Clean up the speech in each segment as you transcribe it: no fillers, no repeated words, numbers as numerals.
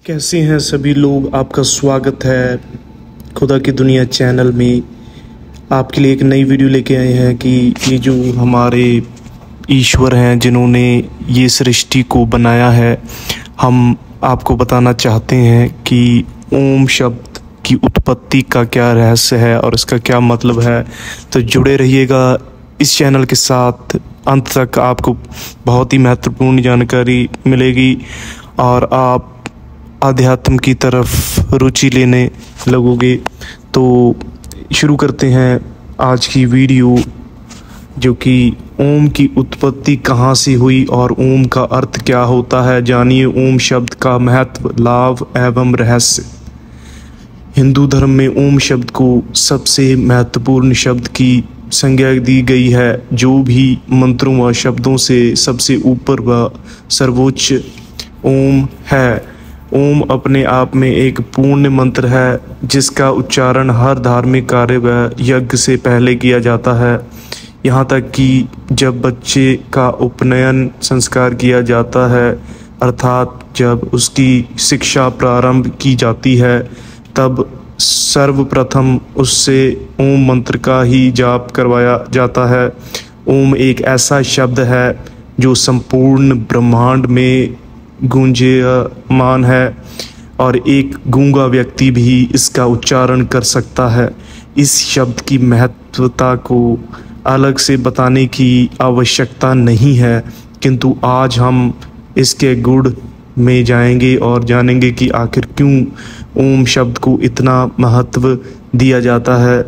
कैसे हैं सभी लोग। आपका स्वागत है खुदा की दुनिया चैनल में। आपके लिए एक नई वीडियो लेके आए हैं कि ये जो हमारे ईश्वर हैं जिन्होंने ये सृष्टि को बनाया है, हम आपको बताना चाहते हैं कि ओम शब्द की उत्पत्ति का क्या रहस्य है और इसका क्या मतलब है। तो जुड़े रहिएगा इस चैनल के साथ, अंत तक आपको बहुत ही महत्वपूर्ण जानकारी मिलेगी और आप आध्यात्म की तरफ रुचि लेने लगोगे। तो शुरू करते हैं आज की वीडियो, जो कि ओम की उत्पत्ति कहाँ से हुई और ओम का अर्थ क्या होता है। जानिए ओम शब्द का महत्व, लाभ एवं रहस्य। हिंदू धर्म में ओम शब्द को सबसे महत्वपूर्ण शब्द की संज्ञा दी गई है, जो भी मंत्रों व शब्दों से सबसे ऊपर व सर्वोच्च ओम है। ओम अपने आप में एक पूर्ण मंत्र है, जिसका उच्चारण हर धार्मिक कार्य व यज्ञ से पहले किया जाता है। यहाँ तक कि जब बच्चे का उपनयन संस्कार किया जाता है, अर्थात जब उसकी शिक्षा प्रारंभ की जाती है, तब सर्वप्रथम उससे ओम मंत्र का ही जाप करवाया जाता है। ओम एक ऐसा शब्द है जो संपूर्ण ब्रह्मांड में गूंजयमान है और एक गूंगा व्यक्ति भी इसका उच्चारण कर सकता है। इस शब्द की महत्वता को अलग से बताने की आवश्यकता नहीं है, किंतु आज हम इसके गुण में जाएंगे और जानेंगे कि आखिर क्यों ओम शब्द को इतना महत्व दिया जाता है।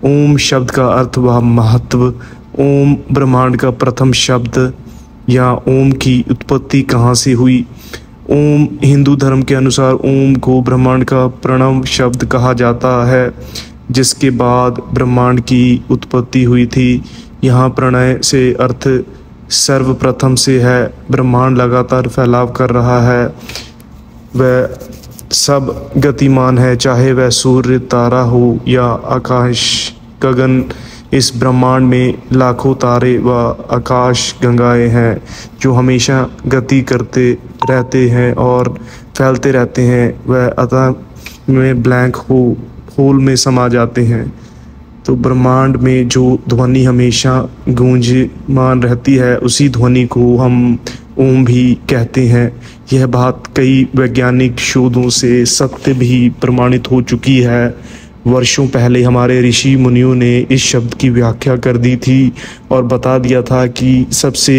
ओम शब्द का अर्थ व महत्व। ओम ब्रह्मांड का प्रथम शब्द या ओम की उत्पत्ति कहाँ से हुई। ओम हिंदू धर्म के अनुसार ओम को ब्रह्मांड का प्रणव शब्द कहा जाता है, जिसके बाद ब्रह्मांड की उत्पत्ति हुई थी। यहाँ प्रणय से अर्थ सर्वप्रथम से है। ब्रह्मांड लगातार फैलाव कर रहा है, वह सब गतिमान है, चाहे वह सूर्य, तारा हो या आकाश गगन। इस ब्रह्मांड में लाखों तारे व आकाश गंगाएं हैं, जो हमेशा गति करते रहते हैं और फैलते रहते हैं। वह अतः में ब्लैक होल में समा जाते हैं। तो ब्रह्मांड में जो ध्वनि हमेशा गूंजमान रहती है, उसी ध्वनि को हम ओम भी कहते हैं। यह बात कई वैज्ञानिक शोधों से सत्य भी प्रमाणित हो चुकी है। वर्षों पहले हमारे ऋषि मुनियों ने इस शब्द की व्याख्या कर दी थी और बता दिया था कि सबसे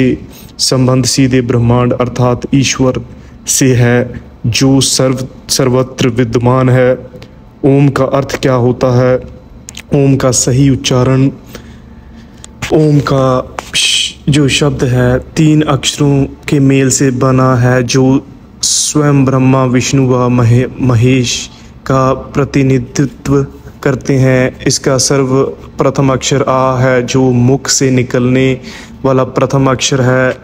संबंध सीधे ब्रह्मांड अर्थात ईश्वर से है, जो सर्वत्र विद्यमान है। ओम का अर्थ क्या होता है। ओम का सही उच्चारण। ओम का जो शब्द है 3 अक्षरों के मेल से बना है, जो स्वयं ब्रह्मा, विष्णु व महेश का प्रतिनिधित्व करते हैं। इसका सर्वप्रथम अक्षर आ है, जो मुख से निकलने वाला प्रथम अक्षर है,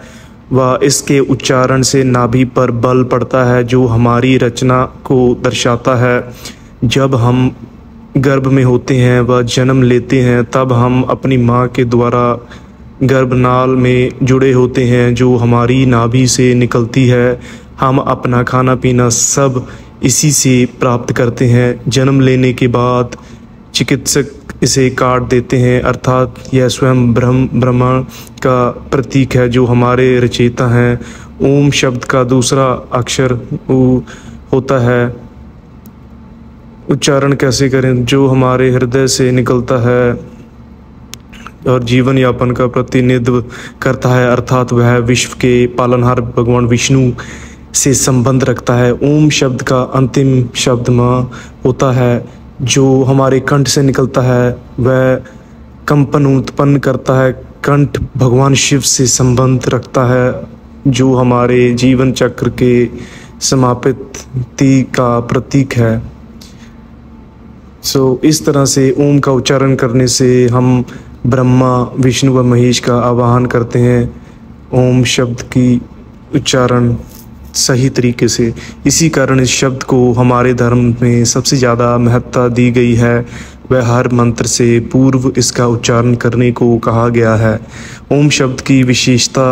व इसके उच्चारण से नाभि पर बल पड़ता है, जो हमारी रचना को दर्शाता है। जब हम गर्भ में होते हैं व जन्म लेते हैं, तब हम अपनी माँ के द्वारा गर्भनाल में जुड़े होते हैं, जो हमारी नाभि से निकलती है। हम अपना खाना पीना सब इसी से प्राप्त करते हैं। जन्म लेने के बाद चिकित्सक इसे काट देते हैं, अर्थात यह स्वयं ब्रह्मा का प्रतीक है, जो हमारे रचयिता हैं। ओम शब्द का दूसरा अक्षर होता है। उच्चारण कैसे करें। जो हमारे हृदय से निकलता है और जीवन यापन का प्रतिनिधित्व करता है, अर्थात वह विश्व के पालनहार भगवान विष्णु से संबंध रखता है। ओम शब्द का अंतिम शब्द माँ होता है, जो हमारे कंठ से निकलता है। वह कंपन उत्पन्न करता है। कंठ भगवान शिव से संबंध रखता है, जो हमारे जीवन चक्र के समाप्ति का प्रतीक है। इस तरह से ओम का उच्चारण करने से हम ब्रह्मा, विष्णु व महेश का आवाहन करते हैं। ओम शब्द की उच्चारण सही तरीके से। इसी कारण इस शब्द को हमारे धर्म में सबसे ज़्यादा महत्ता दी गई है। वह हर मंत्र से पूर्व इसका उच्चारण करने को कहा गया है। ओम शब्द की विशेषता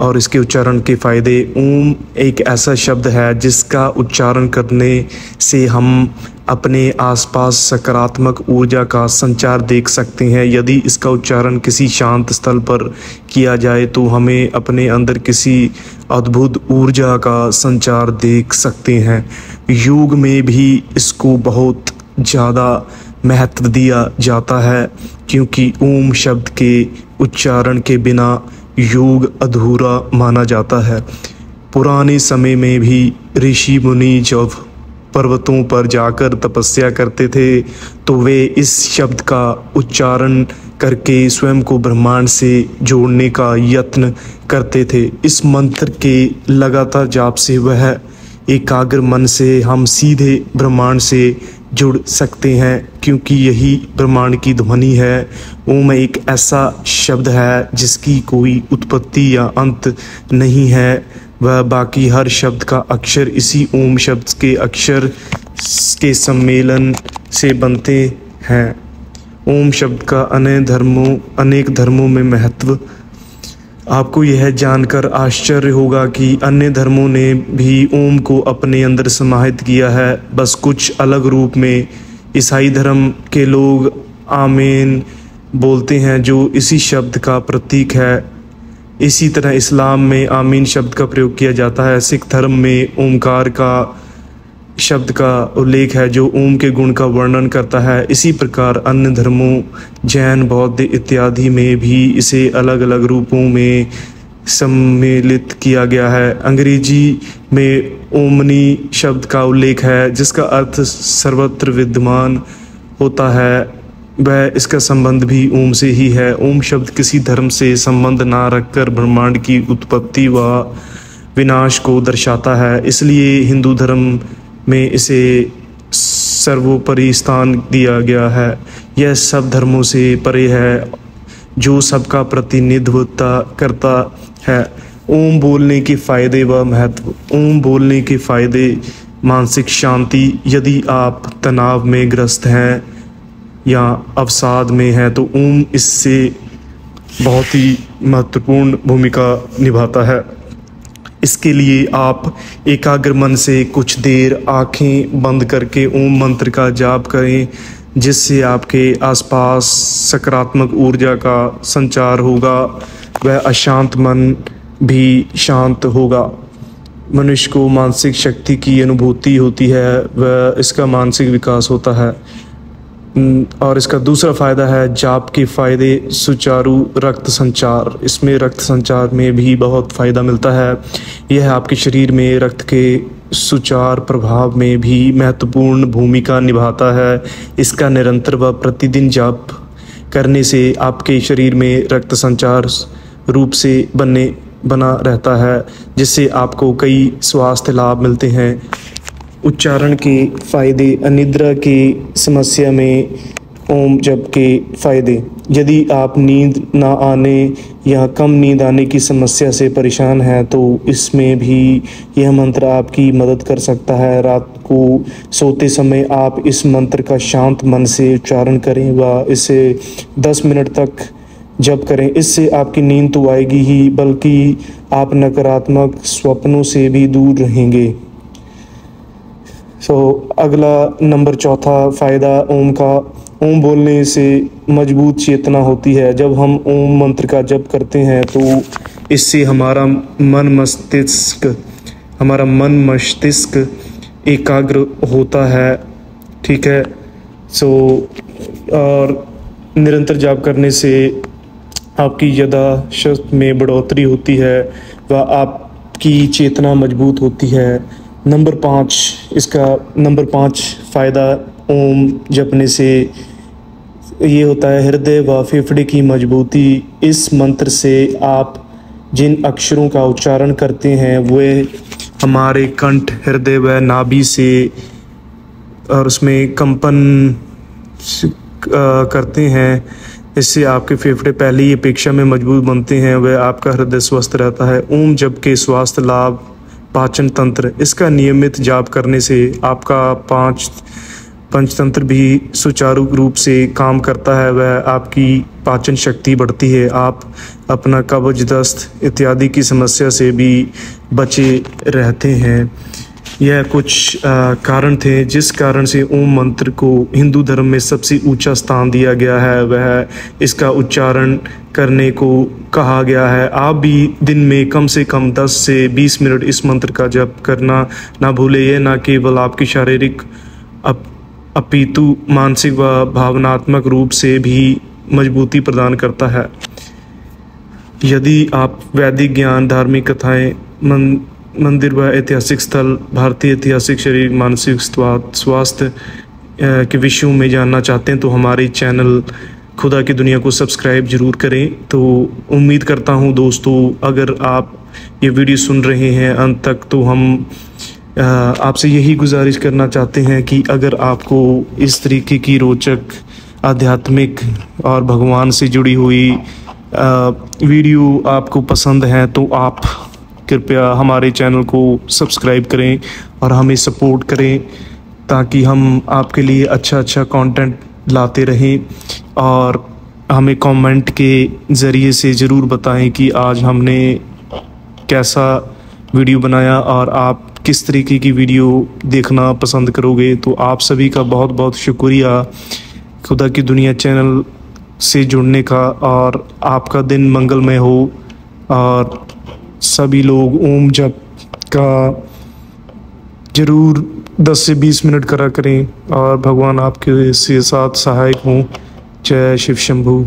और इसके उच्चारण के फ़ायदे। ओम एक ऐसा शब्द है जिसका उच्चारण करने से हम अपने आसपास सकारात्मक ऊर्जा का संचार देख सकते हैं। यदि इसका उच्चारण किसी शांत स्थल पर किया जाए तो हमें अपने अंदर किसी अद्भुत ऊर्जा का संचार देख सकते हैं। योग में भी इसको बहुत ज़्यादा महत्व दिया जाता है, क्योंकि ओम शब्द के उच्चारण के बिना योग अधूरा माना जाता है। पुराने समय में भी ऋषि मुनि जब पर्वतों पर जाकर तपस्या करते थे तो वे इस शब्द का उच्चारण करके स्वयं को ब्रह्मांड से जोड़ने का यत्न करते थे। इस मंत्र के लगातार जाप से वह एकाग्र मन से हम सीधे ब्रह्मांड से जुड़ सकते हैं, क्योंकि यही ब्रह्मांड की ध्वनि है। ओम एक ऐसा शब्द है जिसकी कोई उत्पत्ति या अंत नहीं है। वह बाकी हर शब्द का अक्षर इसी ओम शब्द के अक्षर के सम्मेलन से बनते हैं। ओम शब्द का अनेक धर्मों में महत्व। आपको यह जानकर आश्चर्य होगा कि अन्य धर्मों ने भी ओम को अपने अंदर समाहित किया है, बस कुछ अलग रूप में। ईसाई धर्म के लोग आमीन बोलते हैं, जो इसी शब्द का प्रतीक है। इसी तरह इस्लाम में आमीन शब्द का प्रयोग किया जाता है। सिख धर्म में ओमकार का शब्द का उल्लेख है, जो ओम के गुण का वर्णन करता है। इसी प्रकार अन्य धर्मों जैन, बौद्ध इत्यादि में भी इसे अलग अलग रूपों में सम्मिलित किया गया है। अंग्रेजी में ओमनी शब्द का उल्लेख है, जिसका अर्थ सर्वत्र विद्यमान होता है। वह इसका संबंध भी ओम से ही है। ओम शब्द किसी धर्म से संबंध ना रखकर ब्रह्मांड की उत्पत्ति व विनाश को दर्शाता है। इसलिए हिंदू धर्म में इसे सर्वोपरि स्थान दिया गया है। यह सब धर्मों से परे है, जो सबका प्रतिनिधित्व करता है। ओम बोलने के फ़ायदे व महत्व। ओम बोलने के फ़ायदे: मानसिक शांति। यदि आप तनाव में ग्रस्त हैं या अवसाद में हैं तो ओम इससे बहुत ही महत्वपूर्ण भूमिका निभाता है। इसके लिए आप एकाग्र मन से कुछ देर आंखें बंद करके ओम मंत्र का जाप करें, जिससे आपके आसपास सकारात्मक ऊर्जा का संचार होगा। वह अशांत मन भी शांत होगा। मनुष्य को मानसिक शक्ति की अनुभूति होती है, वह इसका मानसिक विकास होता है। और इसका दूसरा फ़ायदा है जाप के फ़ायदे: सुचारू रक्त संचार। इसमें रक्त संचार में भी बहुत फ़ायदा मिलता है। यह आपके शरीर में रक्त के सुचार प्रभाव में भी महत्वपूर्ण भूमिका निभाता है। इसका निरंतर व प्रतिदिन जाप करने से आपके शरीर में रक्त संचार रूप से बना रहता है, जिससे आपको कई स्वास्थ्य लाभ मिलते हैं। उच्चारण के फ़ायदे: अनिद्रा की समस्या में ओम जप के फ़ायदे। यदि आप नींद ना आने या कम नींद आने की समस्या से परेशान हैं तो इसमें भी यह मंत्र आपकी मदद कर सकता है। रात को सोते समय आप इस मंत्र का शांत मन से उच्चारण करें व इसे 10 मिनट तक जप करें। इससे आपकी नींद तो आएगी ही, बल्कि आप नकारात्मक स्वप्नों से भी दूर रहेंगे। अगला नंबर चौथा फ़ायदा ओम का। ओम बोलने से मजबूत चेतना होती है। जब हम ओम मंत्र का जप करते हैं तो इससे हमारा मन मस्तिष्क एकाग्र होता है। ठीक है। और निरंतर जाप करने से आपकी याददाश्त में बढ़ोतरी है व आपकी चेतना मजबूत होती है। नंबर 5 फ़ायदा ओम जपने से ये होता है हृदय व फेफड़े की मजबूती। इस मंत्र से आप जिन अक्षरों का उच्चारण करते हैं वे हमारे कंठ, हृदय व नाभि से और उसमें कंपन करते हैं। इससे आपके फेफड़े पहले ही अपेक्षा में मजबूत बनते हैं, वह आपका हृदय स्वस्थ रहता है। ओम जप के स्वास्थ्य लाभ: पाचन तंत्र। इसका नियमित जाप करने से आपका पंचतंत्र भी सुचारू रूप से काम करता है। वह आपकी पाचन शक्ति बढ़ती है, आप अपना कब्ज, दस्त इत्यादि की समस्या से भी बचे रहते हैं। यह कुछ कारण थे जिस कारण से ओम मंत्र को हिंदू धर्म में सबसे ऊंचा स्थान दिया गया है, वह इसका उच्चारण करने को कहा गया है। आप भी दिन में कम से कम 10 से 20 मिनट इस मंत्र का जप करना ना भूलें। यह न केवल आपकी शारीरिक अपितु मानसिक व भावनात्मक रूप से भी मजबूती प्रदान करता है। यदि आप वैदिक ज्ञान, धार्मिक कथाएं, मंदिर व ऐतिहासिक स्थल, भारतीय ऐतिहासिक, शारीरिक मानसिक स्वास्थ्य के विषयों में जानना चाहते हैं तो हमारे चैनल खुदा की दुनिया को सब्सक्राइब जरूर करें। तो उम्मीद करता हूं दोस्तों, अगर आप ये वीडियो सुन रहे हैं अंत तक, तो हम आपसे यही गुजारिश करना चाहते हैं कि अगर आपको इस तरीके की रोचक, आध्यात्मिक और भगवान से जुड़ी हुई वीडियो आपको पसंद है तो आप कृपया हमारे चैनल को सब्सक्राइब करें और हमें सपोर्ट करें, ताकि हम आपके लिए अच्छा कंटेंट लाते रहें। और हमें कमेंट के ज़रिए से ज़रूर बताएं कि आज हमने कैसा वीडियो बनाया और आप किस तरीके की वीडियो देखना पसंद करोगे। तो आप सभी का बहुत बहुत शुक्रिया खुदा की दुनिया चैनल से जुड़ने का, और आपका दिन मंगलमय हो। और सभी लोग ओम जप का ज़रूर 10 से 20 मिनट करा करें और भगवान आपके से साथ सहायक हों। जय शिव शंभू।